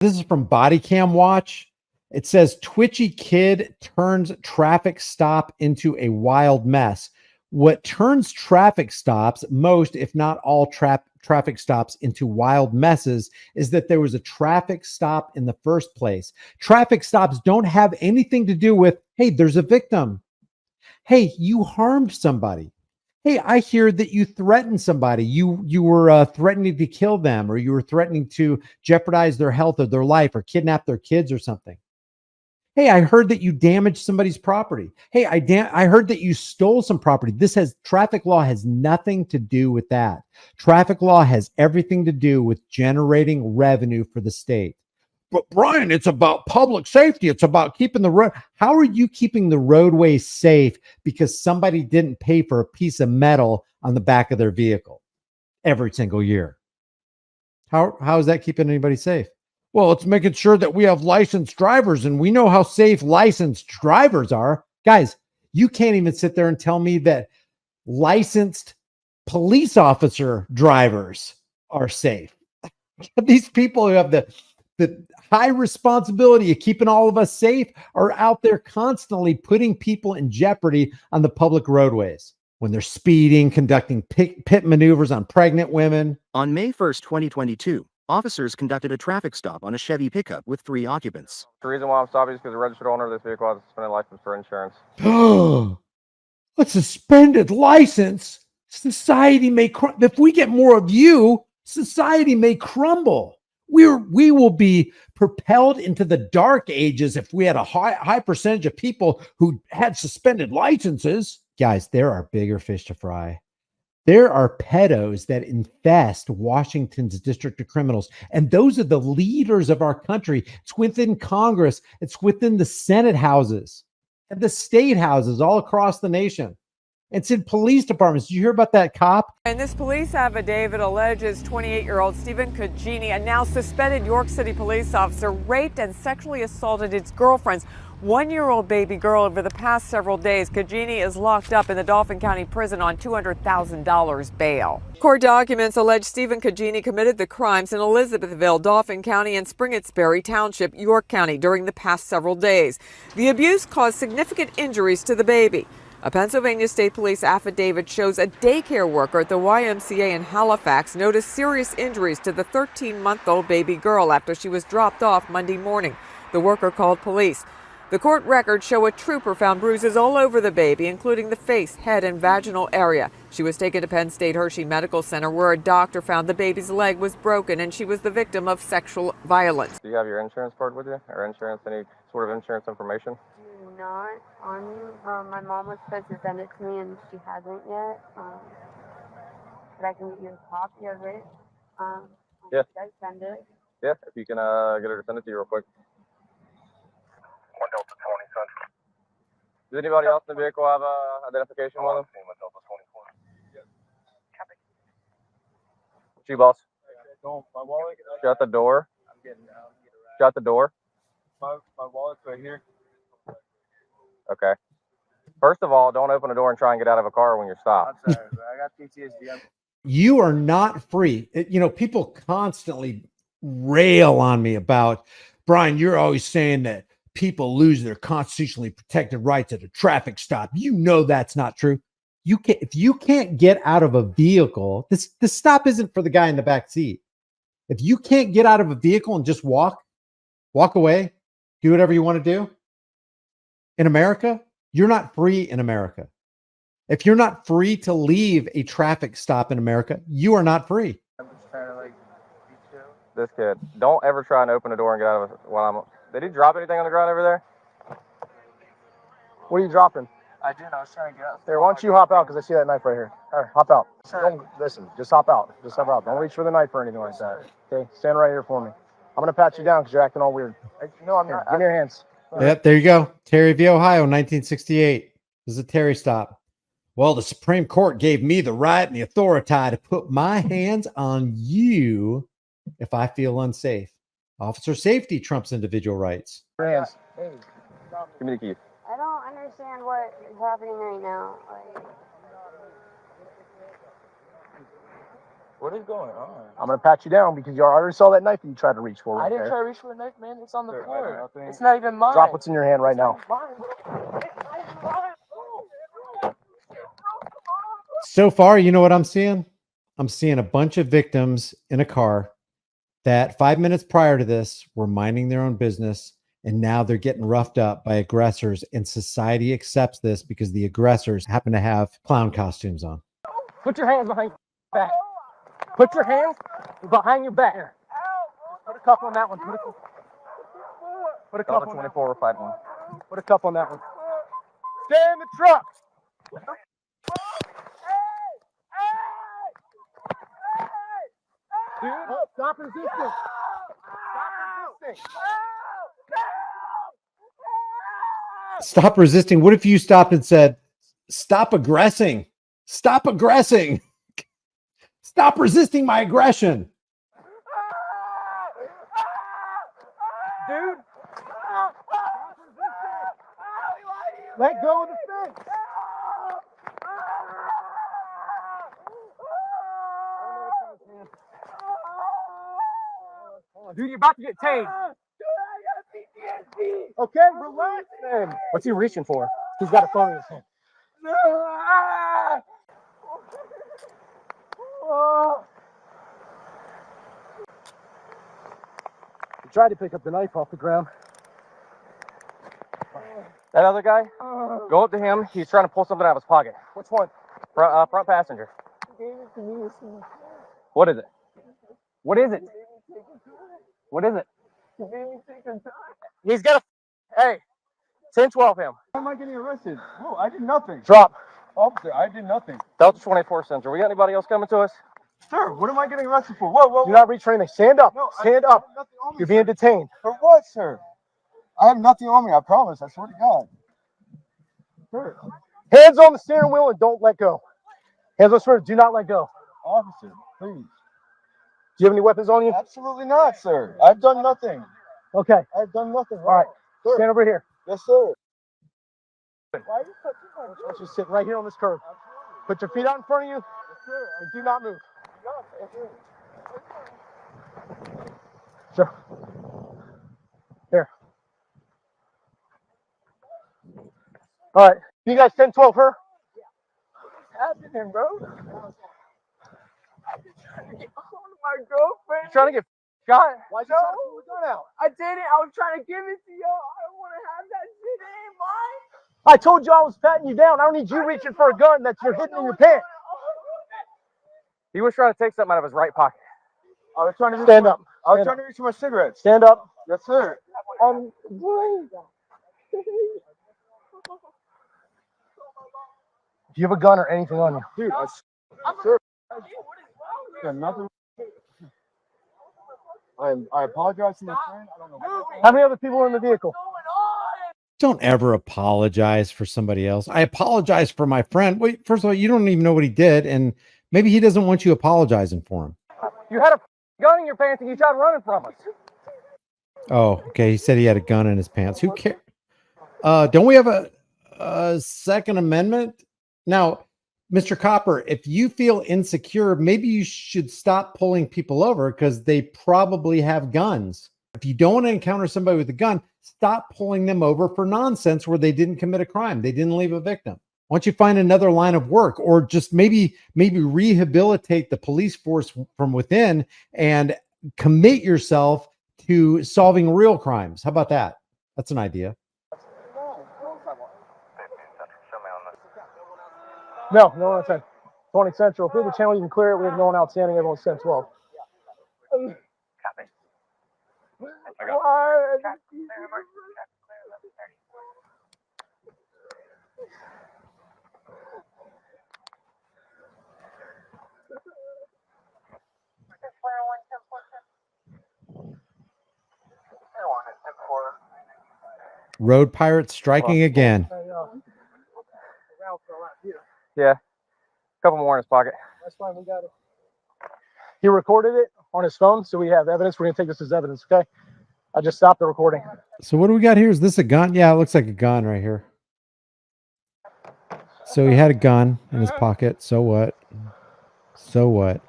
This is from Body Cam Watch. It says twitchy kid turns traffic stop into a wild mess. What turns traffic stops, most, if not all traffic stops, into wild messes is that there was a traffic stop in the first place. Traffic stops don't have anything to do with, hey, there's a victim. Hey, you harmed somebody. Hey, I hear that you threatened somebody. You were threatening to kill them, or you were threatening to jeopardize their health or their life, or kidnap their kids or something. Hey, I heard that you damaged somebody's property. Hey, I heard that you stole some property. Traffic law has nothing to do with that. Traffic law has everything to do with generating revenue for the state. But Brian, it's about public safety. It's about keeping the road. How are you keeping the roadway safe because somebody didn't pay for a piece of metal on the back of their vehicle every single year? How is that keeping anybody safe? Well, it's making sure that we have licensed drivers, and we know how safe licensed drivers are. Guys, you can't even sit there and tell me that licensed police officer drivers are safe. These people who have the high responsibility of keeping all of us safe are out there constantly putting people in jeopardy on the public roadways when they're speeding, conducting pit maneuvers on pregnant women. On May 1st, 2022, officers conducted a traffic stop on a Chevy pickup with 3 occupants. The reason why I'm stopping is because the registered owner of this vehicle has a suspended license for insurance. A suspended license? Society may if we get more of you, society may crumble. We will be propelled into the dark ages if we had a high percentage of people who had suspended licenses. Guys, there are bigger fish to fry. There are pedos that infest Washington's district of criminals, and those are the leaders of our country. It's within Congress. It's within the Senate houses and the state houses all across the nation. It's in police departments. Did you hear about that cop? And this police affidavit alleges 28-year-old Stephen Cugini, a now suspended York City police officer, raped and sexually assaulted his girlfriend's 1-year-old baby girl over the past several days. Cugini is locked up in the Dauphin County prison on $200,000 bail. Court documents allege Stephen Cugini committed the crimes in Elizabethville, Dauphin County, and Springettsbury Township, York County, during the past several days. The abuse caused significant injuries to the baby. A Pennsylvania State Police affidavit shows a daycare worker at the YMCA in Halifax noticed serious injuries to the 13-month-old baby girl after she was dropped off Monday morning. The worker called police. The court records show a trooper found bruises all over the baby, including the face, head, and vaginal area. She was taken to Penn State Hershey Medical Center, where a doctor found the baby's leg was broken and she was the victim of sexual violence. Do you have your insurance card with you, or any sort of insurance information? Not on me. My mom was supposed to send it to me and she hasn't yet. But I can get you a copy of it. Yeah. Should I send it? Yeah, if you can get her to send it to you real quick. 1 Delta 20, son. Does anybody else in the vehicle have identification with them? 1 Delta 24. Yeah. Copy. What you, boss? Don't, my wallet. Shut the door. I'm getting out. Shut the door. My wallet's right here. Okay. First of all, don't open the door and try and get out of a car when you're stopped. I'm sorry, I got PTSD. You are not free. People constantly rail on me about, Brian, you're always saying that people lose their constitutionally protected rights at a traffic stop. You know that's not true. If you can't get out of a vehicle, this stop isn't for the guy in the back seat. If you can't get out of a vehicle and just walk away, do whatever you want to do, in America, you're not free in America. If you're not free to leave a traffic stop in America, you are not free. I'm just trying to be chill. This kid, don't ever try and open the door and get out of it while Did he drop anything on the ground over there? What are you dropping? I did. I was trying to get out. There, why don't you hop out, because I see that knife right here. All right, hop out. Don't listen. Just hop out. Just hop out. Don't reach for the knife or anything like that. Okay, stand right here for me. I'm gonna pat you down because you're acting all weird. No, I'm not. Give me your hands. Yep, there you go. Terry v. Ohio, 1968. This is a Terry stop. Well, the Supreme Court gave me the right and the authority to put my hands on you if I feel unsafe. Officer safety trumps individual rights. Your hands. Hey, Give me the keys. I don't understand what is happening right now. What is going on? I'm gonna pat you down because you already saw that knife that you tried to reach for. Right I didn't there. try to reach for a knife, man. It's on the Sir, floor. I It's not even mine. Drop what's in your hand right now. So far, you know what I'm seeing? I'm seeing a bunch of victims in a car that 5 minutes prior to this were minding their own business, and now they're getting roughed up by aggressors, and society accepts this because the aggressors happen to have clown costumes on. Put your hands behind your back. Put your hands behind your back. Put a cuff on that one. Put a cuff Delta on that 24, one. we're fighting one. Put a cuff on that one. Stay in the truck. Dude, stop resisting. Stop resisting. Stop resisting. What if you stopped and said, stop aggressing? Stop aggressing. Stop resisting my aggression. Dude. Let go of the fence. Dude, you're about to get tased. Okay, relax then. What's he reaching for? He's got a phone in his hand. He tried to pick up the knife off the ground. That other guy, go up to him. He's trying to pull something out of his pocket. Which one? Front passenger. What is it? What is it? What is it? He's got a. Hey, 10-12 him. Why am I getting arrested? Whoa, I did nothing. Drop. Officer, I did nothing. Delta 24 Center. We got anybody else coming to us? Sir, what am I getting arrested for? Whoa, whoa, Do not reach for anything. Stand up. No, Stand I up. have nothing on me, You're sir. being detained. For what, sir? I have nothing on me, I promise. I swear to God. Sir, Hands on the steering wheel and don't let go. Hands on the steering. Do not let go. officer, please. Do you have any weapons on you? Absolutely not, sir. I've done nothing. Okay. I've done nothing wrong. All right. Sir. Stand over here. Yes, sir. Why are you touching my door? Let's just sit right here on this curb. Put your feet out in front of you. Yes, sir. And do not move. Yes, sir. Sure. Here. All right. You guys 10-12 her? What's happening, bro? I'm just trying to get on my girlfriend. You trying to get shot? Why'd you try to pull the gun out? I didn't. I was trying to give it to y'all. I don't want to have that shit. It ain't mine. I told you I was patting you down. I don't need you reaching for a gun that you're hidden in your pants. He was trying to take something out of his right pocket. I was trying to reach Stand for, up. I was Stand trying to reach for my cigarettes. Stand up. Yes, sir. Do you have a gun or anything on you? Dude, sir. Yeah, nothing. I apologize to my friend. I don't know. How many other people are in the vehicle? Don't ever apologize for somebody else. I apologize for my friend. Wait, first of all, you don't even know what he did, and maybe he doesn't want you apologizing for him. You had a gun in your pants and you tried running from us. Oh, okay. He said he had a gun in his pants. Who cares? Don't we have a Second Amendment? Now, Mr. Copper, if you feel insecure, maybe you should stop pulling people over because they probably have guns. If you don't want to encounter somebody with a gun, stop pulling them over for nonsense where they didn't commit a crime. They didn't leave a victim. Why don't you find another line of work, or just maybe rehabilitate the police force from within and commit yourself to solving real crimes? How about that? That's an idea. No, no one outside. 20 Central. If we have a channel, you can clear it. We have no one outstanding. Everyone's 10-12. Road pirates striking again. Yeah. A couple more in his pocket. That's fine. We got it. He recorded it on his phone, so we have evidence. We're going to take this as evidence, okay? I just stopped the recording. So what do we got here? Is this a gun? Yeah, it looks like a gun right here. So he had a gun in his pocket. So what? So what?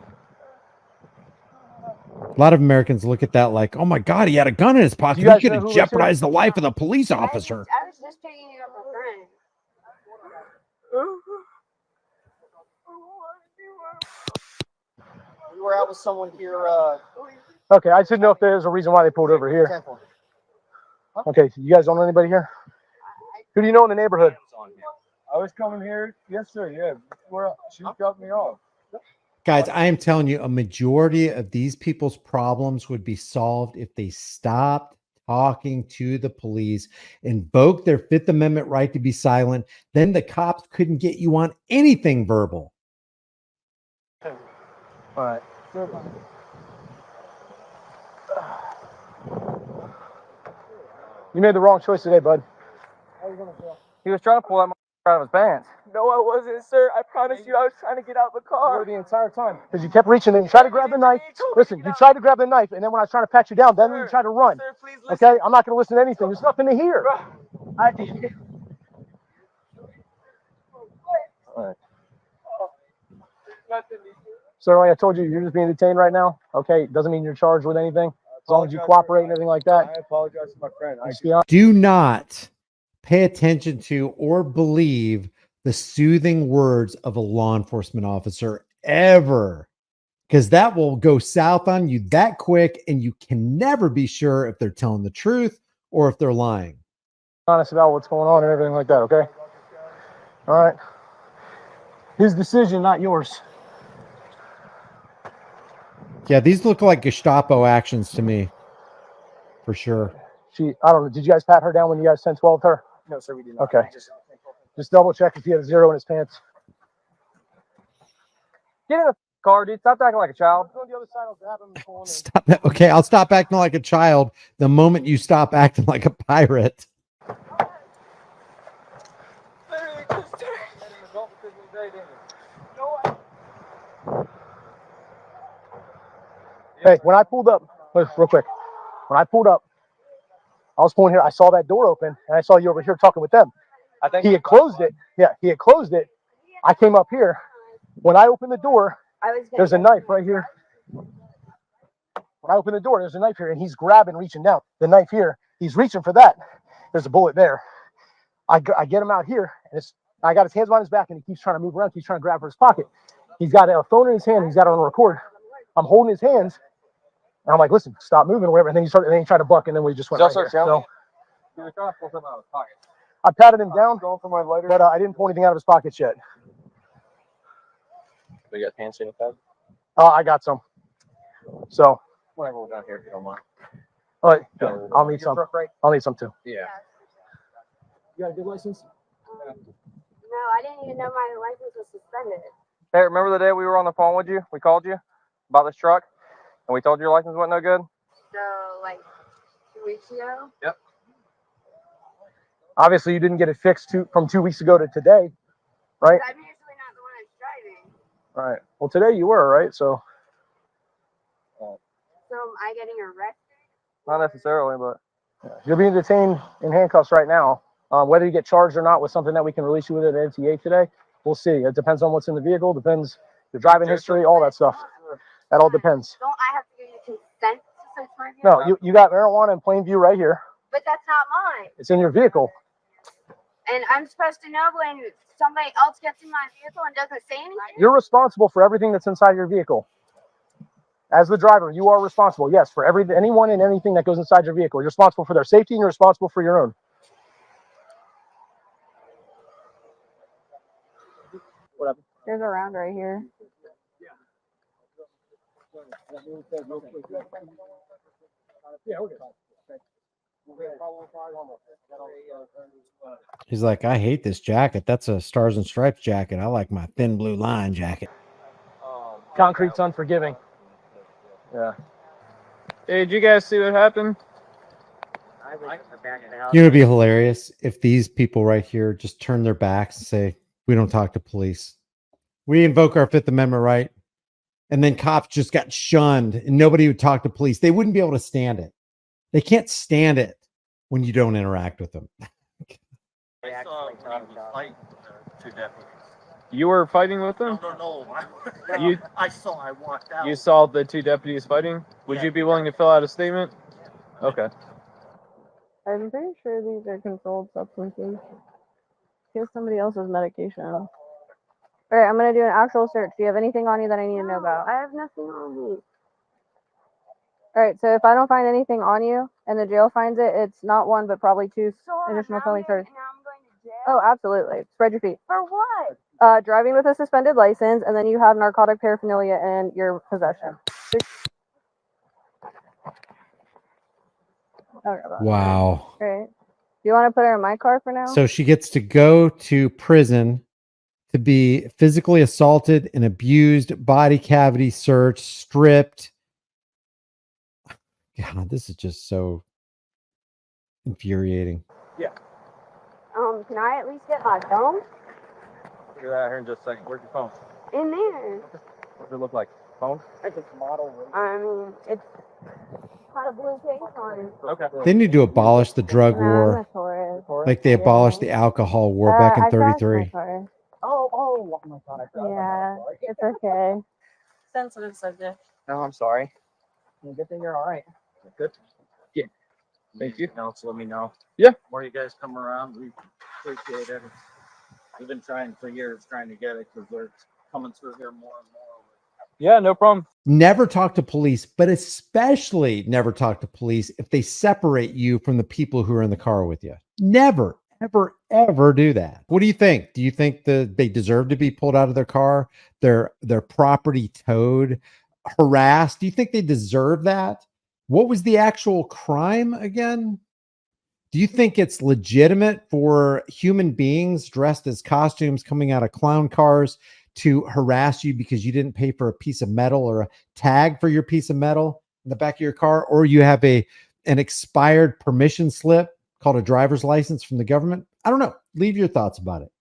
A lot of Americans look at that like, oh my God, he had a gun in his pocket. you He guys could know have who lives here? jeopardized the life of the police officer. I was just picking you up a friend. We were out with someone here. Okay, I just didn't know if there's a reason why they pulled over here. Temple. Okay, so you guys don't know anybody here? Who do you know in the neighborhood? I was coming here yesterday. Yeah, she dropped me off. Guys, I am telling you, a majority of these people's problems would be solved if they stopped talking to the police, invoked their Fifth Amendment right to be silent. Then the cops couldn't get you on anything verbal. All right. You made the wrong choice today, bud. He was trying to pull that out of his pants. No, I wasn't, sir. I promise you, I was trying to get out of the car. The entire time. Because you kept reaching and you tried to grab the knife. Listen, you tried to grab the knife, and then when I was trying to pat you down, then you tried to run. Sir, please listen. Okay? I'm not going to listen to anything. There's nothing to hear. I did. All right. So like I told you, you're just being detained right now. Okay? Doesn't mean you're charged with anything. As long as you cooperate and everything like that. I apologize to my friend. Just be honest. Do not pay attention to or believe the soothing words of a law enforcement officer ever, because that will go south on you that quick, and you can never be sure if they're telling the truth or if they're lying. Honest about what's going on and everything like that, okay? All right. His decision, not yours. Yeah, these look like Gestapo actions to me, for sure. I don't know. Did you guys pat her down when you guys 10-12 her? No, sir, we did not. Okay. Just double check if he had a zero in his pants. Get in the car, dude. Stop acting like a child. Go on the other side, I'll grab him and pull him in. Stop that. Okay, I'll stop acting like a child the moment you stop acting like a pirate. Literally just Hey, when I pulled up, real quick, when I pulled up, I was pulling here. I saw that door open, and I saw you over here talking with them. I think He had closed it. Yeah, he had closed it. I came up here. When I opened the door, there's a knife right here. When I open the door, there's a knife here, and he's grabbing, reaching down. The knife here, he's reaching for that. There's a bullet there. I get him out here, and I got his hands behind his back, and he keeps trying to move around. He's trying to grab for his pocket. He's got a phone in his hand. He's got it on record. I'm holding his hands, and I'm like, listen, stop moving or whatever. And then he tried to buck, and then we just went right here. So he was trying to pull something out of his pocket. I patted him down, Going for my lighter. but I didn't pull anything out of his pockets yet. We got hand sanitizer. I got some. So, Whatever, we're down here if you don't mind. all right, yeah, I'll need some. I'll need some too. Yeah. You got a good license? No, I didn't even know my license was suspended. Hey, remember the day we were on the phone with you? We called you about this truck, and we told you your license wasn't no good? So, like, 2 weeks ago? Yep. Obviously, you didn't get it fixed from 2 weeks ago to today, right? I'm usually not the one that's driving. All right. Well, today you were, right? So, So am I getting arrested? Not necessarily, but you're being detained in handcuffs right now. Whether you get charged or not with something that we can release you with at MTA today, we'll see. It depends on what's in the vehicle. Depends your driving history, all that stuff. That all depends. Don't I have to give you consent to search my vehicle? No, you got marijuana in plain view right here. But that's not mine. It's in your vehicle. And I'm supposed to know when somebody else gets in my vehicle and doesn't say anything? You're responsible for everything that's inside your vehicle. As the driver, you are responsible, yes, for anyone and anything that goes inside your vehicle. You're responsible for their safety, and you're responsible for your own. Whatever. There's a round right here. He's like, I hate this jacket. That's a Stars and Stripes jacket. I like my thin blue line jacket. Concrete's unforgiving. Yeah. Hey, did you guys see what happened? You know, it'd be hilarious if these people right here just turn their backs and say, we don't talk to police. We invoke our Fifth Amendment right. And then cops just got shunned and nobody would talk to police. They wouldn't be able to stand it. They can't stand it when you don't interact with them. I saw two deputies. You were fighting with them? No. I walked out. You saw the two deputies fighting? Would you be willing to fill out a statement? Okay. I'm pretty sure these are controlled substances. Here's somebody else's medication. All right, I'm gonna do an actual search. Do you have anything on you that I need to know about? I have nothing on me. All right, so if I don't find anything on you and the jail finds it, it's not one but probably two additional felony charges. Now I'm going to jail. Oh, absolutely. Spread your feet. For what? Driving with a suspended license, and then you have narcotic paraphernalia in your possession. Wow. Great. Do you want to put her in my car for now? So she gets to go to prison to be physically assaulted and abused, body cavity searched, stripped. God, this is just so infuriating. Can I at least get my phone? Look at that here in just a second. Where's your phone? In there. What does it look like? Phone? It's a model. I mean, it's got a blue case on it. Okay. They need to abolish the drug Nah, I'm war a tourist. like they abolished the alcohol war back in I crashed my 33. car. Oh my God. Yeah, it's okay. Sensitive subject. No, I'm sorry. Good thing you're all right. Good. Yeah. Thank you. Else, let me know. Yeah. More you guys come around, we appreciate it. We've been trying for years trying to get it because they're coming through here more and more. Yeah, no problem. Never talk to police, but especially never talk to police if they separate you from the people who are in the car with you. Never, ever, ever do that. What do you think? Do you think that they deserve to be pulled out of their car, their property towed, harassed? Do you think they deserve that? What was the actual crime again? Do you think it's legitimate for human beings dressed as costumes coming out of clown cars to harass you because you didn't pay for a piece of metal or a tag for your piece of metal in the back of your car, or you have an expired permission slip called a driver's license from the government? I don't know. Leave your thoughts about it.